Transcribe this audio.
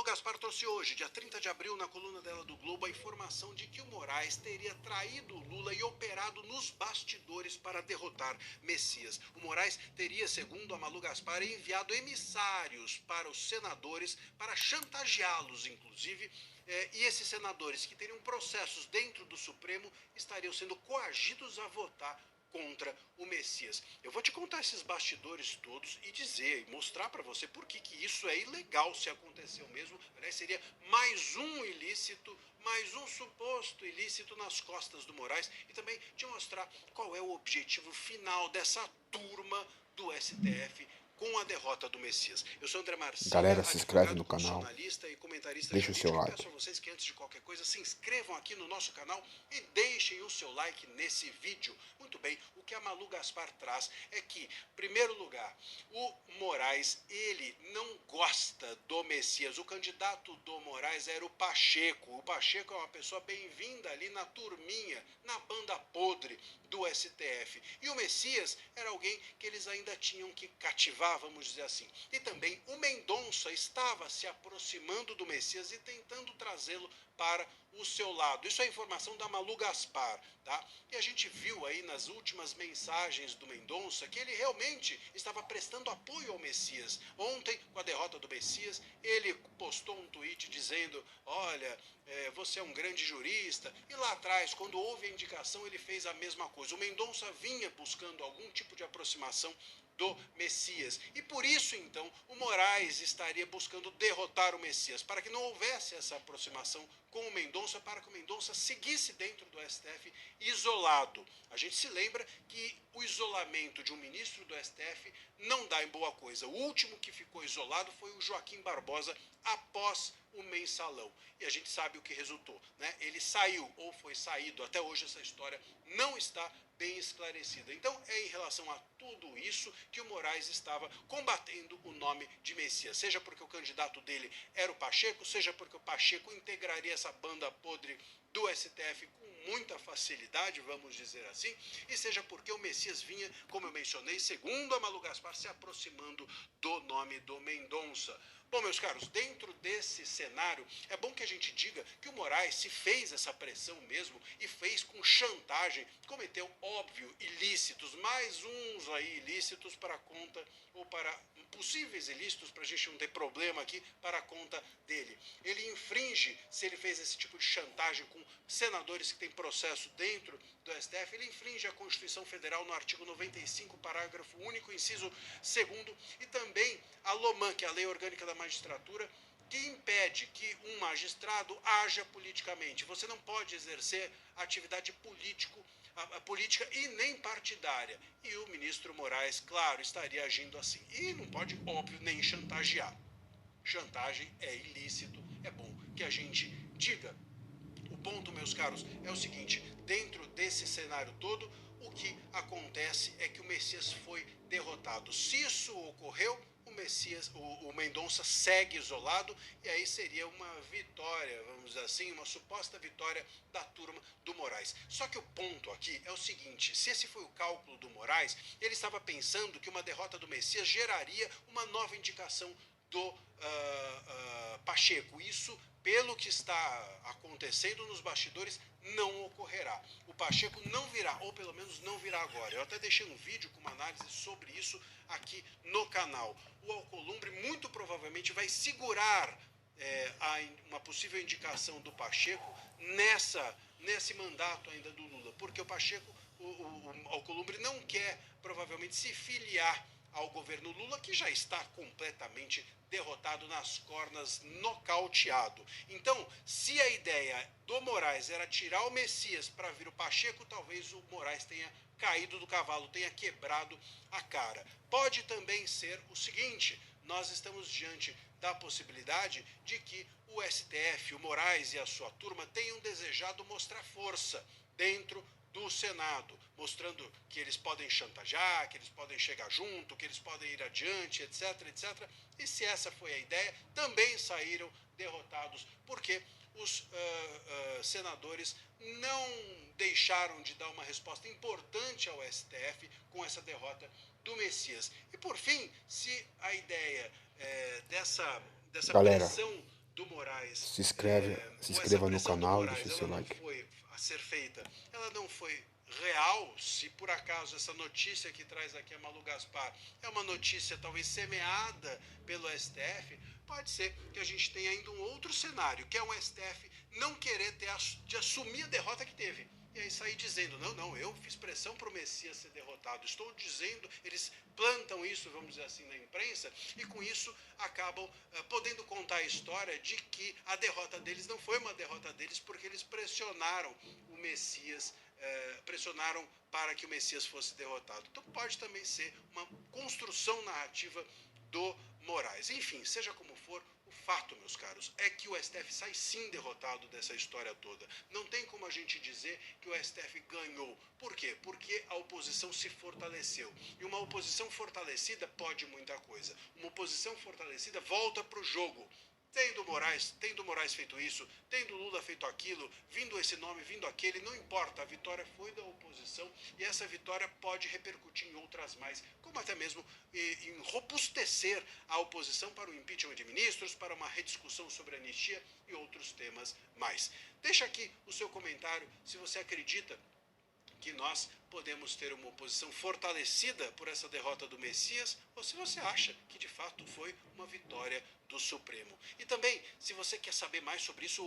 Gaspar trouxe hoje, dia 30 de abril, na coluna dela do Globo, a informação de que o Moraes teria traído o Lula e operado nos bastidores para derrotar Messias. O Moraes teria, segundo a Malu Gaspar, enviado emissários para os senadores para chantageá-los, inclusive, e esses senadores que teriam processos dentro do Supremo estariam sendo coagidos a votar contra o Messias. Eu vou te contar esses bastidores todos e dizer, e mostrar para você por que isso é ilegal se aconteceu mesmo. Aliás, seria mais um ilícito, mais um suposto ilícito nas costas do Moraes, e também te mostrar qual é o objetivo final dessa turma do STF com a derrota do Messias. Eu sou André Marcília, Galera, se inscreve advogado, no canal, constitucionalista e comentarista deixa o seu jurídico, e like. peço a vocês que, antes de qualquer coisa, se inscrevam aqui no nosso canal e deixem o seu like nesse vídeo. Muito bem, o que a Malu Gaspar traz é que, em primeiro lugar, o Moraes, ele não gosta do Messias. O candidato do Moraes era o Pacheco. O Pacheco é uma pessoa bem-vinda ali na turminha, na banda podre do STF. E o Messias era alguém que eles ainda tinham que cativar, vamos dizer assim. E também o Mendonça estava se aproximando do Messias e tentando trazê-lo para o seu lado. Isso é informação da Malu Gaspar, tá? E a gente viu aí nas últimas mensagens do Mendonça que ele realmente estava prestando apoio ao Messias. Ontem, com a derrota do Messias, ele postou um tweet dizendo: olha, você é um grande jurista. E lá atrás, quando houve a indicação, ele fez a mesma coisa. O Mendonça vinha buscando algum tipo de aproximação do Messias. E por isso, então, o Moraes estaria buscando derrotar o Messias, para que não houvesse essa aproximação com o Mendonça, para que o Mendonça seguisse dentro do STF isolado. A gente se lembra que o isolamento de um ministro do STF não dá em boa coisa. O último que ficou isolado foi o Joaquim Barbosa após o mensalão. E a gente sabe o que resultou, né? Ele saiu ou foi saído. Até hoje essa história não está bem esclarecida. Então é em relação a tudo isso que o Moraes estava combatendo o nome de Messias. Seja porque o candidato dele era o Pacheco, seja porque o Pacheco integraria essa banda podre do STF com muita facilidade, vamos dizer assim, e seja porque o Messias vinha, como eu mencionei, segundo a Malu Gaspar, se aproximando do nome do Mendonça. Bom, meus caros, dentro desse cenário, é bom que a gente diga que o Moraes se fez essa pressão mesmo e fez com chantagem, cometeu, óbvio, ilícitos, mais uns aí ilícitos para conta, ou para possíveis ilícitos, para a gente não ter problema aqui, para a conta dele. Ele infringe, se ele fez esse tipo de chantagem com senadores que têm processo dentro do STF, ele infringe a Constituição Federal no artigo 95, parágrafo único, inciso 2º, e também a LOMAN, que é a Lei Orgânica da Magistratura, que impede que um magistrado haja politicamente. Você não pode exercer atividade política e nem partidária. E o ministro Moraes, claro, estaria agindo assim. E não pode, óbvio, nem chantagear. Chantagem é ilícito, é bom que a gente diga. O ponto, meus caros, é o seguinte: dentro desse cenário todo, o que acontece é que o Messias foi derrotado. Se isso ocorreu, o Mendonça segue isolado, e aí seria uma vitória, vamos dizer assim, uma suposta vitória da turma do Moraes. Só que o ponto aqui é o seguinte: se esse foi o cálculo do Moraes, ele estava pensando que uma derrota do Messias geraria uma nova indicação do Pacheco. Isso, pelo que está acontecendo nos bastidores, não ocorrerá. O Pacheco não virá, ou pelo menos não virá agora. Eu até deixei um vídeo com uma análise sobre isso aqui no canal. O Alcolumbre muito provavelmente vai segurar uma possível indicação do Pacheco nesse mandato ainda do Lula, porque o Pacheco, o Alcolumbre não quer provavelmente se filiar ao governo Lula, que já está completamente derrotado nas cornas, nocauteado. Então, se a ideia do Moraes era tirar o Messias para vir o Pacheco, talvez o Moraes tenha caído do cavalo, tenha quebrado a cara. Pode também ser o seguinte: nós estamos diante da possibilidade de que o STF, o Moraes e a sua turma tenham desejado mostrar força dentro do Senado, mostrando que eles podem chantagear, que eles podem chegar junto, que eles podem ir adiante, etc, etc. E se essa foi a ideia, também saíram derrotados, porque os senadores não deixaram de dar uma resposta importante ao STF com essa derrota do Messias. E por fim, se a ideia dessa Galera, pressão do Moraes, se ou essa inscreva no pressão do canal e Moraes, deixe ela seu não like. foi a ser feita, ela não foi real, se por acaso essa notícia que traz aqui a Malu Gaspar é uma notícia talvez semeada pelo STF, pode ser que a gente tenha ainda um outro cenário, que é um STF não querer de assumir a derrota que teve. E aí sair dizendo, não, eu fiz pressão para o Messias ser derrotado. Estou dizendo, eles plantam isso, vamos dizer assim, na imprensa, e com isso acabam podendo contar a história de que a derrota deles não foi uma derrota deles, porque eles pressionaram o Messias, pressionaram para que o Messias fosse derrotado. Então pode também ser uma construção narrativa do Moraes. Enfim, seja como for, o fato, meus caros, é que o STF sai sim derrotado dessa história toda. Não tem como a gente dizer que o STF ganhou. Por quê? Porque a oposição se fortaleceu. E uma oposição fortalecida pode muita coisa. Uma oposição fortalecida volta para o jogo. Tendo Moraes feito isso, tendo Lula feito aquilo, vindo esse nome, vindo aquele, não importa, a vitória foi da oposição e essa vitória pode repercutir em outras mais, como até mesmo em robustecer a oposição para o impeachment de ministros, para uma rediscussão sobre a anistia e outros temas mais. Deixa aqui o seu comentário se você acredita que nós podemos ter uma oposição fortalecida por essa derrota do Messias, ou se você acha que de fato foi uma vitória do Supremo. E também, se você quer saber mais sobre isso,